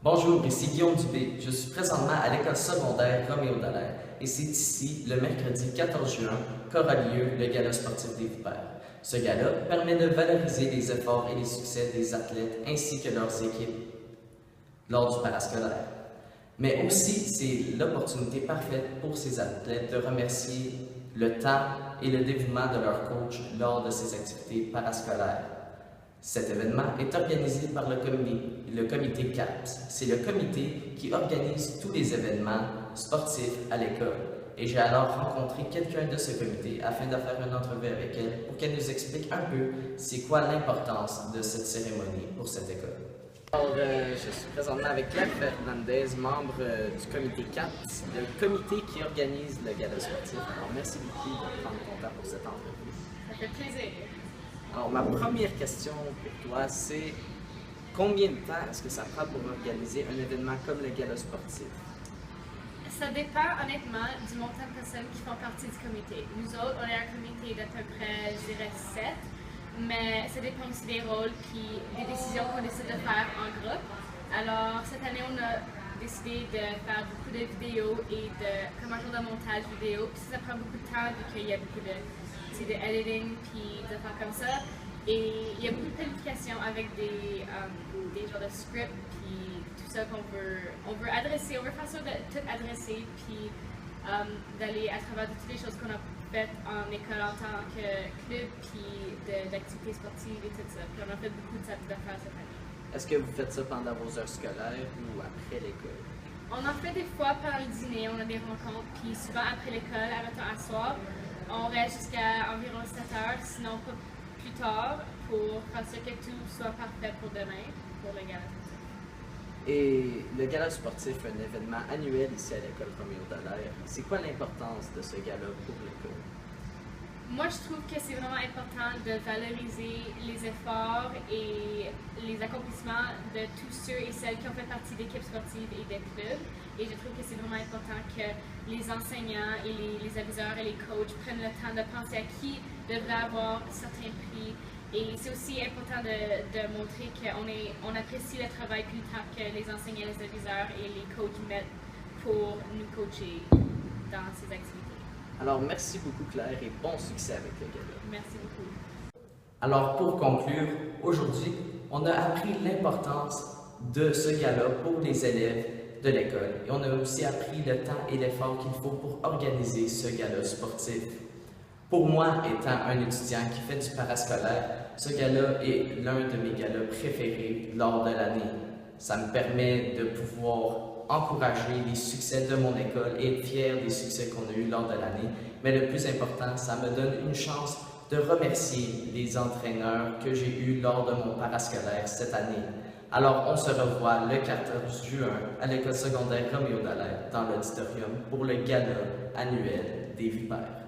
Bonjour, ici Guillaume Dubé. Je suis présentement à l'école secondaire Roméo Dallaire et c'est ici, le mercredi 14 juin, qu'aura lieu le gala sportif des Vipères. Ce gala permet de valoriser les efforts et les succès des athlètes ainsi que leurs équipes lors du parascolaire. Mais aussi, c'est l'opportunité parfaite pour ces athlètes de remercier le temps et le dévouement de leur coach lors de ces activités parascolaires. Cet événement est organisé par le comité CAPS. C'est le comité qui organise tous les événements sportifs à l'école. Et j'ai alors rencontré quelqu'un de ce comité afin de faire une entrevue avec elle pour qu'elle nous explique un peu c'est quoi l'importance de cette cérémonie pour cette école. Alors, je suis présentement avec Claire Fernandez, membre du comité CAPS, le comité qui organise le gala sportif. Alors, merci beaucoup de prendre ton temps pour cette entrevue. Ça fait plaisir. Alors, ma première question pour toi, c'est combien de temps est-ce que ça prend pour organiser un événement comme le gala sportif? Ça dépend honnêtement du montant de personnes qui font partie du comité. Nous autres, on est un comité d'à peu près, je dirais, 7, mais ça dépend aussi des rôles et des décisions qu'on décide de faire en groupe. Alors, cette année, on a décidé de faire beaucoup de vidéos et comme un genre de montage vidéo. Puis ça prend beaucoup de temps vu qu'il y a beaucoup de editing puis de faire comme ça. Et il y a beaucoup de planification avec des genres de scripts puis tout ça qu'on veut adresser. On veut faire ça de tout adresser puis d'aller à travers de toutes les choses qu'on a faites en école en tant que club puis d'activités sportives et tout ça. Puis on a fait beaucoup de affaires cette année. Est-ce que vous faites ça pendant vos heures scolaires ou après l'école? On en fait des fois pendant le dîner, on a des rencontres, puis souvent après l'école, à soir, on reste jusqu'à environ 7 heures, sinon pas plus tard, pour faire ça que tout soit parfait pour demain, pour le gala sportif. Et le gala sportif est un événement annuel ici à l'école Roméo Dallaire. C'est quoi l'importance de ce gala pour l'école? Moi, je trouve que c'est vraiment important de valoriser les efforts et les accomplissements de tous ceux et celles qui ont fait partie d'équipes sportives et des clubs. Et je trouve que c'est vraiment important que les enseignants et les aviseurs et les coachs prennent le temps de penser à qui devrait avoir certains prix. Et c'est aussi important de montrer qu'on apprécie le travail plus tard que les enseignants, les aviseurs et les coachs mettent pour nous coacher dans ces activités. Alors, merci beaucoup Claire et bon succès avec le gala. Merci beaucoup. Alors, pour conclure, aujourd'hui, on a appris l'importance de ce gala pour les élèves de l'école et on a aussi appris le temps et l'effort qu'il faut pour organiser ce gala sportif. Pour moi, étant un étudiant qui fait du parascolaire, ce gala est l'un de mes galas préférés lors de l'année. Ça me permet de pouvoir encourager les succès de mon école et être fier des succès qu'on a eus lors de l'année. Mais le plus important, ça me donne une chance de remercier les entraîneurs que j'ai eus lors de mon parascolaire cette année. Alors, on se revoit le 14 juin à l'école secondaire Roméo Dallaire dans l'auditorium pour le gala annuel des Vipères.